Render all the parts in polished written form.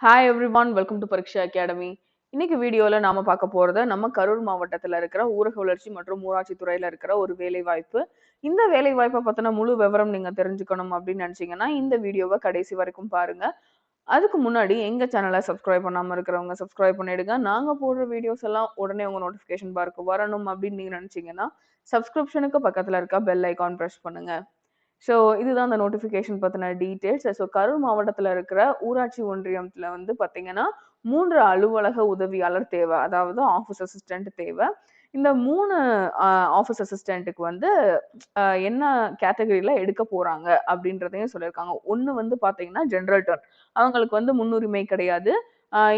Hi everyone, welcome to Pariksha academy. இன்னைக்கு வீடியோல நாம பார்க்க போறது நம்ம கரூர் மாவட்டத்துல இருக்கிற ஊரக வளர்ச்சி மற்றும் ஊராட்சி துறையில இருக்கிற ஒரு வேலை வாய்ப்பு. இந்த வேலை வாய்ப்பை பத்தின முழு விவரம் நீங்க தெரிஞ்சுக்கணும் அப்படின்னு நினைச்சீங்கன்னா இந்த வீடியோவை கடைசி வரைக்கும் பாருங்க. அதுக்கு முன்னாடி எங்க சேனலை சப்ஸ்கிரைப் பண்ணாம இருக்கிறவங்க சப்ஸ்கிரைப் பண்ணிடுங்க. நாங்க போடுற வீடியோஸ் எல்லாம் உடனே உங்க நோட்டிபிகேஷன் பார்க்க வரணும் அப்படின்னு நீங்க நினைச்சீங்கன்னா சப்ஸ்கிரிப்ஷனுக்கு பக்கத்துல இருக்க பெல் ஐகான் பிரஸ் பண்ணுங்க. ஸோ இதுதான் அந்த நோட்டிஃபிகேஷன் பத்தின டீட்டெயில்ஸ். ஸோ கரூர் மாவட்டத்துல இருக்கிற ஊராட்சி ஒன்றியத்துல வந்து பாத்தீங்கன்னா 3 அலுவலக உதவியாளர் தேவை. அதாவது ஆஃபீஸ் அசிஸ்டன்ட் தேவை. இந்த 3 ஆஃபீஸ் அசிஸ்டன்ட்டுக்கு வந்து என்ன கேட்டகரியில எடுக்க போறாங்க அப்படின்றதையும் சொல்லியிருக்காங்க. ஒண்ணு வந்து பாத்தீங்கன்னா ஜெனரல் டர்ன். அவங்களுக்கு வந்து முன்னுரிமை கிடையாது.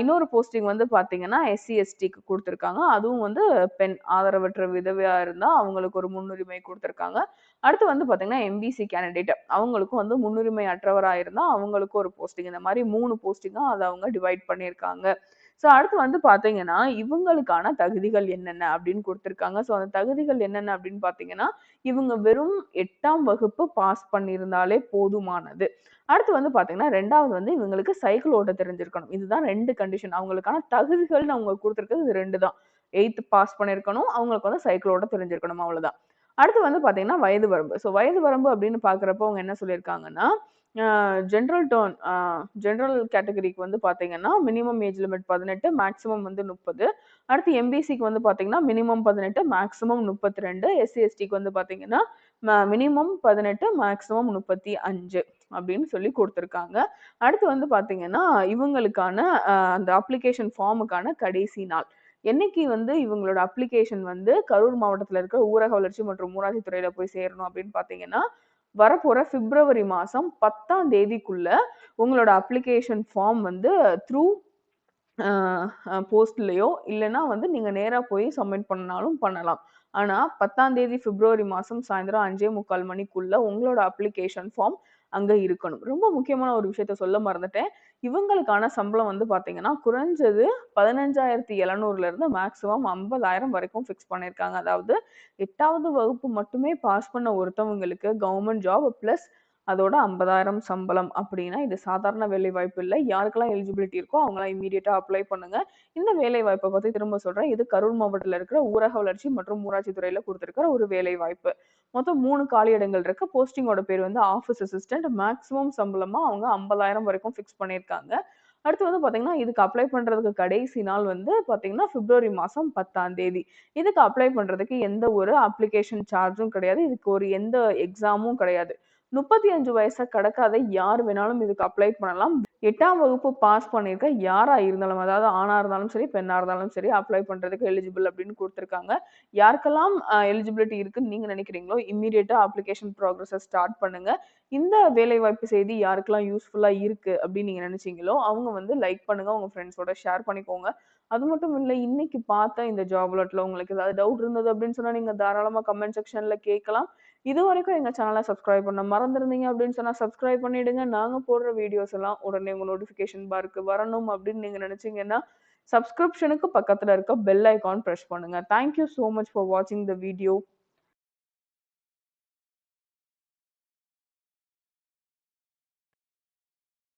இன்னொரு போஸ்டிங் வந்து பாத்தீங்கன்னா எஸ்சி எஸ்டிக்கு கொடுத்துருக்காங்க. அதுவும் வந்து பெண் ஆதரவற்ற விதவையா இருந்தா அவங்களுக்கு ஒரு முன்னுரிமை கொடுத்துருக்காங்க. அடுத்து வந்து பாத்தீங்கன்னா எம்பிசி கேண்டிடேட் அவங்களுக்கும் வந்து முன்னுரிமை அற்றவரா இருந்தா அவங்களுக்கும் ஒரு போஸ்டிங். இந்த மாதிரி 3 போஸ்டிங்கா அதை அவங்க டிவைட் பண்ணியிருக்காங்க. ஸோ அடுத்து வந்து பாத்தீங்கன்னா இவங்களுக்கான தகுதிகள் என்னென்ன அப்படின்னு கொடுத்துருக்காங்க. ஸோ அந்த தகுதிகள் என்னென்ன அப்படின்னு பாத்தீங்கன்னா இவங்க வெறும் 8ஆம் வகுப்பு பாஸ் பண்ணியிருந்தாலே போதுமானது. அடுத்து வந்து பாத்தீங்கன்னா 2வது வந்து இவங்களுக்கு சைக்கிள் ஓட்ட தெரிஞ்சிருக்கணும். இதுதான் 2 கண்டிஷன். அவங்களுக்கான தகுதிகள்னு அவங்க கொடுத்துருக்கிறது இது 2 தான். 8th பாஸ் பண்ணியிருக்கணும். அவங்களுக்கு வந்து சைக்கிள் ஓட்ட தெரிஞ்சிருக்கணும், அவ்வளவுதான். அடுத்து வந்து பாத்தீங்கன்னா வயது வரம்பு. ஸோ வயது வரம்பு அப்படின்னு பாக்குறப்போ அவங்க என்ன சொல்லியிருக்காங்கன்னா ஜென்ரல் டர்ன் ஜென்ரல் கேட்டகரிக்கு வந்து பாத்தீங்கன்னா மினிமம் ஏஜ் லிமிட் 18, மேக்ஸிமம் வந்து 30. அடுத்து எம்பிசிக்கு வந்து பாத்தீங்கன்னா மினிமம் 18, மேக்ஸிமம் 32. எஸ்சி எஸ்டிக்கு வந்து பாத்தீங்கன்னா மினிமம் 18, மேக்ஸிமம் 35 அப்படின்னு சொல்லி கொடுத்துருக்காங்க. அடுத்து வந்து பாத்தீங்கன்னா இவங்களுக்கான அந்த அப்ளிகேஷன் ஃபார்முக்கான கடைசி நாள் என்னைக்கு வந்து இவங்களோட அப்ளிகேஷன் வந்து கரூர் மாவட்டத்துல இருக்க ஊரக வளர்ச்சி மற்றும் ஊராட்சி துறையில போய் சேரணும் அப்படின்னு பாத்தீங்கன்னா வரப்போற பிப்ரவரி மாசம் 10ஆம் தேதிக்குள்ள உங்களோட அப்ளிகேஷன் ஃபார்ம் வந்து த்ரூ போஸ்ட்லயோ இல்லைன்னா வந்து நீங்க நேரா போய் சப்மிட் பண்ணாலும் பண்ணலாம். ஆனா 10ஆம் தேதி பிப்ரவரி மாசம் சாயந்தரம் 5:45 மணிக்குள்ள உங்களோட அப்ளிகேஷன் ஃபார்ம் அங்க இருக்கணும். ரொம்ப முக்கியமான ஒரு விஷயத்த சொல்ல மறந்துட்டேன். இவங்களுக்கான சம்பளம் வந்து பாத்தீங்கன்னா குறைஞ்சது 15,700ல இருந்து மேக்ஸிமம் 50,000 வரைக்கும் ஃபிக்ஸ் பண்ணியிருக்காங்க. அதாவது 8வது வகுப்பு மட்டுமே பாஸ் பண்ண ஒருத்தவங்களுக்கு கவர்மெண்ட் ஜாப் பிளஸ் அதோட 50,000 சம்பளம் அப்படின்னா இது சாதாரண வேலை வாய்ப்பு இல்லை. யாருக்கெல்லாம் எலிஜிபிலிட்டி இருக்கோ அவங்களாம் இமீடியட்டா அப்ளை பண்ணுங்க. இந்த வேலை வாய்ப்பை பத்தி திரும்ப சொல்றேன். இது கரூர் மாவட்டத்தில் இருக்கிற ஊரக வளர்ச்சி மற்றும் ஊராட்சி துறையில கொடுத்திருக்கிற ஒரு வேலை வாய்ப்பு. மொத்தம் 3 காலியிடங்கள் இருக்கு. போஸ்டிங்கோட பேர் வந்து ஆஃபீஸ் அசிஸ்டன்ட். மேக்ஸிமம் சம்பளமா அவங்க 50,000 வரைக்கும் ஃபிக்ஸ் பண்ணியிருக்காங்க. அடுத்து வந்து பாத்தீங்கன்னா இதுக்கு அப்ளை பண்றதுக்கு கடைசி நாள் வந்து பாத்தீங்கன்னா பிப்ரவரி மாசம் 10ஆம் தேதி. இதுக்கு அப்ளை பண்றதுக்கு எந்த ஒரு அப்ளிகேஷன் சார்ஜும் கிடையாது. இதுக்கு ஒரு எந்த எக்ஸாமும் கிடையாது. 35 வயசை கடக்காத யார் வேணாலும் இதுக்கு அப்ளை பண்ணலாம். 8ஆம் வகுப்பு பாஸ் பண்ணியிருக்க யாரா இருந்தாலும், அதாவது ஆணா இருந்தாலும் சரி, பெண்ணா இருந்தாலும் சரி, அப்ளை பண்றதுக்கு எலிஜிபிள் அப்படின்னு கொடுத்திருக்காங்க. யாருக்கெல்லாம் எலிஜிபிலிட்டி இருக்குன்னு நீங்க நினைக்கிறீங்களோ இம்மீடியட்டா அப்ளிகேஷன் ப்ராக்ரஸை ஸ்டார்ட் பண்ணுங்க. இந்த வேலைவாய்ப்பு செய்தி யாருக்கெல்லாம் யூஸ்ஃபுல்லா இருக்கு அப்படின்னு நீங்க நினைச்சீங்களோ அவங்க வந்து லைக் பண்ணுங்க, உங்க ஃப்ரெண்ட்ஸோட ஷேர் பண்ணிக்கோங்க. அது மட்டும் இல்ல, இன்னைக்கு பார்த்த இந்த ஜாப் அலர்ட்ல உங்களுக்கு ஏதாவது டவுட் இருந்தது அப்படின்னு சொன்னா நீங்க தாராளமா கமெண்ட் செக்ஷன்ல கேட்கலாம். இது வரைக்கும் எங்க சேனலை சப்ஸ்கிரைப் பண்ண மறந்துருந்தீங்க அப்படின்னு சொன்னா சப்ஸ்கிரைப் பண்ணிடுங்க. நாங்க போடுற வீடியோஸ் எல்லாம் உடனே உங்க நோட்டிபிகேஷன் பார்க்கு வரணும் அப்படின்னு நீங்க நினைச்சீங்கன்னா சப்ஸ்கிரிப்ஷனுக்கு பக்கத்துல இருக்க பெல் ஐகான் பிரஸ் பண்ணுங்க. Thank you so much for watching the video.